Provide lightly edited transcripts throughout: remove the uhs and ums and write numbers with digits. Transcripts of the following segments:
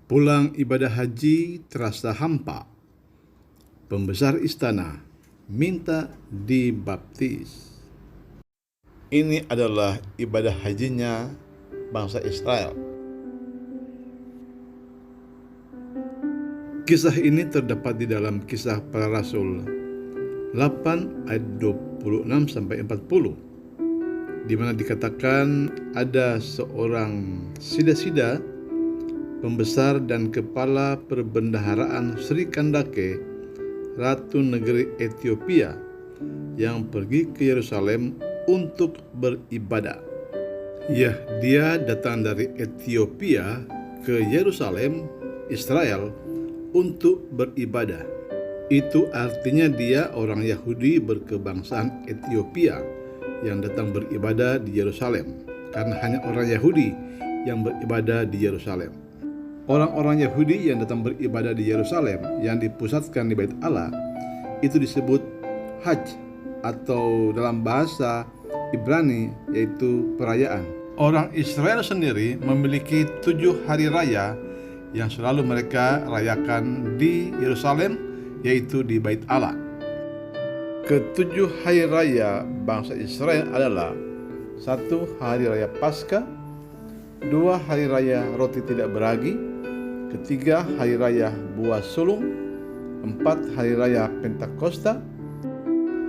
Pulang ibadah haji terasa hampa. Pembesar istana minta dibaptis. Ini adalah ibadah hajinya bangsa Israel. Kisah ini terdapat di dalam Kisah Para Rasul 8 ayat 26 sampai 40, di mana dikatakan ada seorang sida-sida pembesar dan kepala perbendaharaan Sri Kandake, Ratu Negeri Ethiopia, yang pergi ke Yerusalem untuk beribadah. Ya, dia datang dari Ethiopia ke Yerusalem, Israel, untuk beribadah. Itu artinya dia orang Yahudi berkebangsaan Ethiopia yang datang beribadah di Yerusalem, karena hanya orang Yahudi yang beribadah di Yerusalem. Orang-orang Yahudi yang datang beribadah di Yerusalem yang dipusatkan di Bait Allah itu disebut Hajj, atau dalam bahasa Ibrani yaitu perayaan. Orang Israel sendiri memiliki 7 hari raya yang selalu mereka rayakan di Yerusalem, yaitu di Bait Allah. Ketujuh hari raya bangsa Israel adalah: 1. Hari raya Paskah, 2. Hari raya roti tidak beragi, 3. Hari raya buah sulung, 4. Hari raya Pentakosta,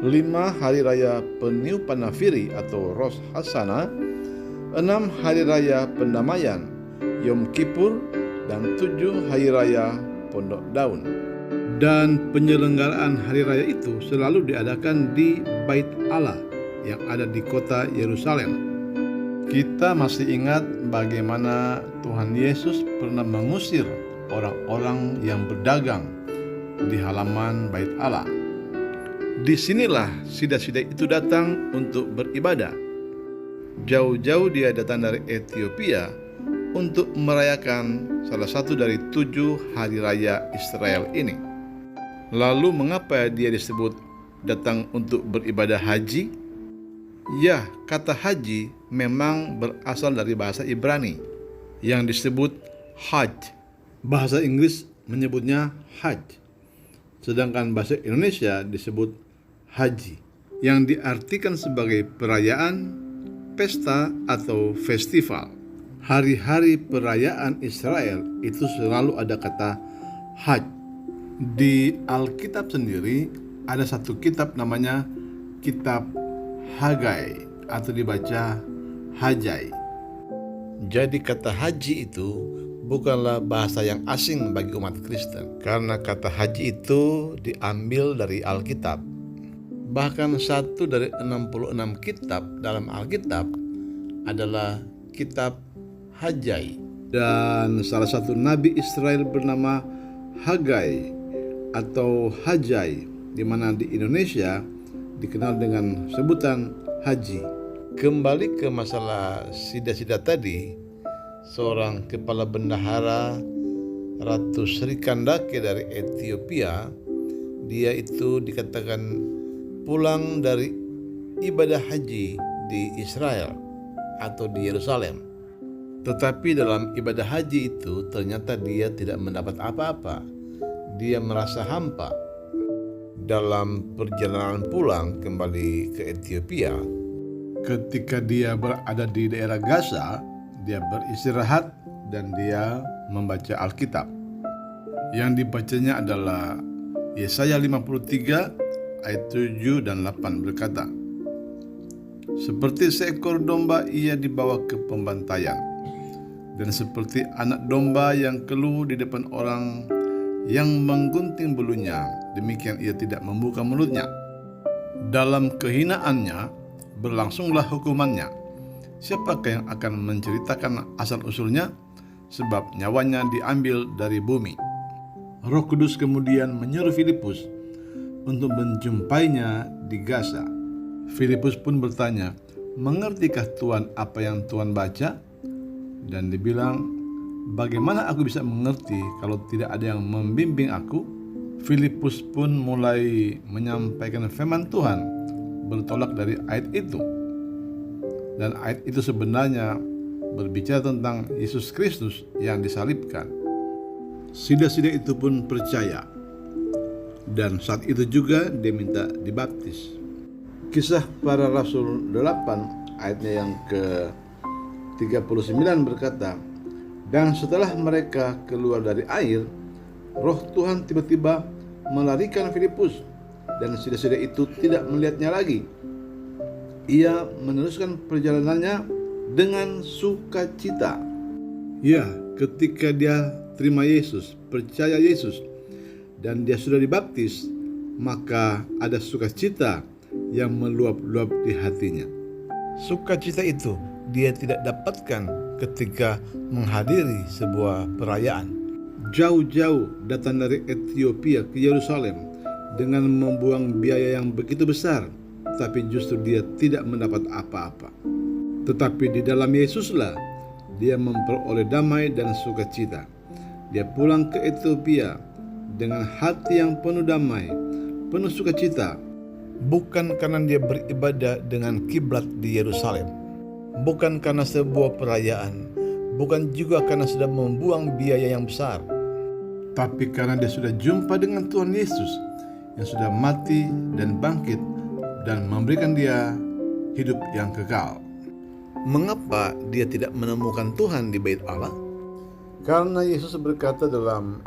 5. Hari raya peniupan nafiri atau Rosh Hashanah, 6. Hari raya pendamaian Yom Kippur, dan 7. Hari raya Pondok Daun. Dan penyelenggaraan hari raya itu selalu diadakan di Bait Allah yang ada di kota Yerusalem. Kita masih ingat bagaimana Tuhan Yesus pernah mengusir orang-orang yang berdagang di halaman Bait Allah. Disinilah sida-sida itu datang untuk beribadah. Jauh-jauh dia datang dari Ethiopia untuk merayakan salah satu dari 7 hari raya Israel ini. Lalu mengapa dia disebut datang untuk beribadah haji? Ya, kata haji memang berasal dari bahasa Ibrani yang disebut hajj. Bahasa Inggris menyebutnya hajj, sedangkan bahasa Indonesia disebut haji, yang diartikan sebagai perayaan, pesta, atau festival. Hari-hari perayaan Israel itu selalu ada kata hajj. Di Alkitab sendiri ada satu kitab namanya Kitab Hagai, atau dibaca Hajai. Jadi kata haji itu bukanlah bahasa yang asing bagi umat Kristen, karena kata haji itu diambil dari Alkitab. Bahkan satu dari 66 kitab dalam Alkitab adalah kitab Hajai. Dan salah satu nabi Israel bernama Hagai atau Hajai, di mana di Indonesia dikenal dengan sebutan haji. Kembali ke masalah sida-sida tadi, seorang kepala bendahara Ratu Sri Kandake dari Ethiopia, dia itu dikatakan pulang dari ibadah haji di Israel atau di Yerusalem. Tetapi dalam ibadah haji itu ternyata dia tidak mendapat apa-apa. Dia merasa hampa. Dalam perjalanan pulang kembali ke Ethiopia, ketika dia berada di daerah Gaza, dia beristirahat dan dia membaca Alkitab. Yang dibacanya adalah Yesaya 53 ayat 7 dan 8 berkata, "Seperti seekor domba ia dibawa ke pembantaian, dan seperti anak domba yang keluh di depan orang yang menggunting bulunya, demikian ia tidak membuka mulutnya. Dalam kehinaannya berlangsunglah hukumannya. Siapakah yang akan menceritakan asal-usulnya? Sebab nyawanya diambil dari bumi." Roh Kudus kemudian menyuruh Filipus untuk menjumpainya di Gaza. Filipus pun bertanya, "Mengertikah Tuhan apa yang Tuhan baca?" Dan dibilang, "Bagaimana aku bisa mengerti kalau tidak ada yang membimbing aku?" Filipus pun mulai menyampaikan firman Tuhan bertolak dari ayat itu. Dan ayat itu sebenarnya berbicara tentang Yesus Kristus yang disalibkan. Sida-sida itu pun percaya, dan saat itu juga dia minta dibaptis. Kisah Para Rasul 8 ayatnya yang ke-39 berkata, dan setelah mereka keluar dari air, Roh Tuhan tiba-tiba melarikan Filipus, dan sida-sida itu tidak melihatnya lagi. Ia meneruskan perjalanannya dengan sukacita. Ya, ketika dia terima Yesus, percaya Yesus, dan dia sudah dibaptis, maka ada sukacita yang meluap-luap di hatinya. Sukacita itu dia tidak dapatkan ketika menghadiri sebuah perayaan. Jauh-jauh datang dari Ethiopia ke Yerusalem dengan membuang biaya yang begitu besar, tapi justru dia tidak mendapat apa-apa. Tetapi di dalam Yesuslah dia memperoleh damai dan sukacita. Dia pulang ke Ethiopia dengan hati yang penuh damai, penuh sukacita. Bukan karena dia beribadah dengan kiblat di Yerusalem, bukan karena sebuah perayaan, bukan juga karena sudah membuang biaya yang besar, tapi karena dia sudah jumpa dengan Tuhan Yesus yang sudah mati dan bangkit dan memberikan dia hidup yang kekal. Mengapa dia tidak menemukan Tuhan di bait Allah? Karena Yesus berkata dalam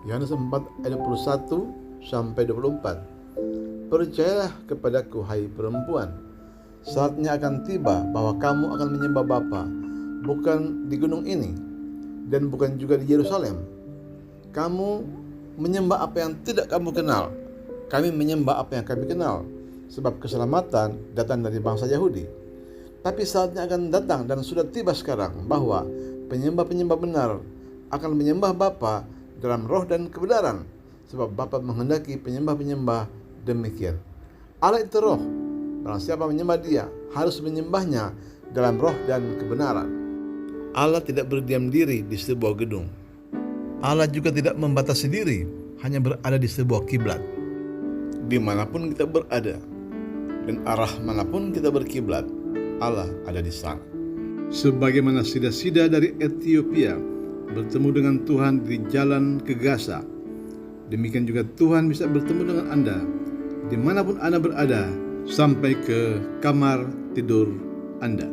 Yohanes 4 ayat 21 sampai 24, percayalah kepadaku hai perempuan, saatnya akan tiba bahwa kamu akan menyembah Bapa, bukan di gunung ini dan bukan juga di Yerusalem. Kamu menyembah apa yang tidak kamu kenal, kami menyembah apa yang kami kenal, sebab keselamatan datang dari bangsa Yahudi. Tapi saatnya akan datang dan sudah tiba sekarang bahwa penyembah-penyembah benar akan menyembah Bapa dalam roh dan kebenaran, sebab Bapa menghendaki penyembah-penyembah demikian. Allah itu roh, barang siapa menyembah dia harus menyembahnya dalam roh dan kebenaran. Allah tidak berdiam diri di sebuah gedung. Allah juga tidak membatasi diri hanya berada di sebuah kiblat. Dimanapun kita berada dan arah manapun kita berkiblat, Allah ada di sana. Sebagaimana sida-sida dari Ethiopia bertemu dengan Tuhan di jalan ke Gaza, demikian juga Tuhan bisa bertemu dengan Anda dimanapun Anda berada sampai ke kamar tidur Anda.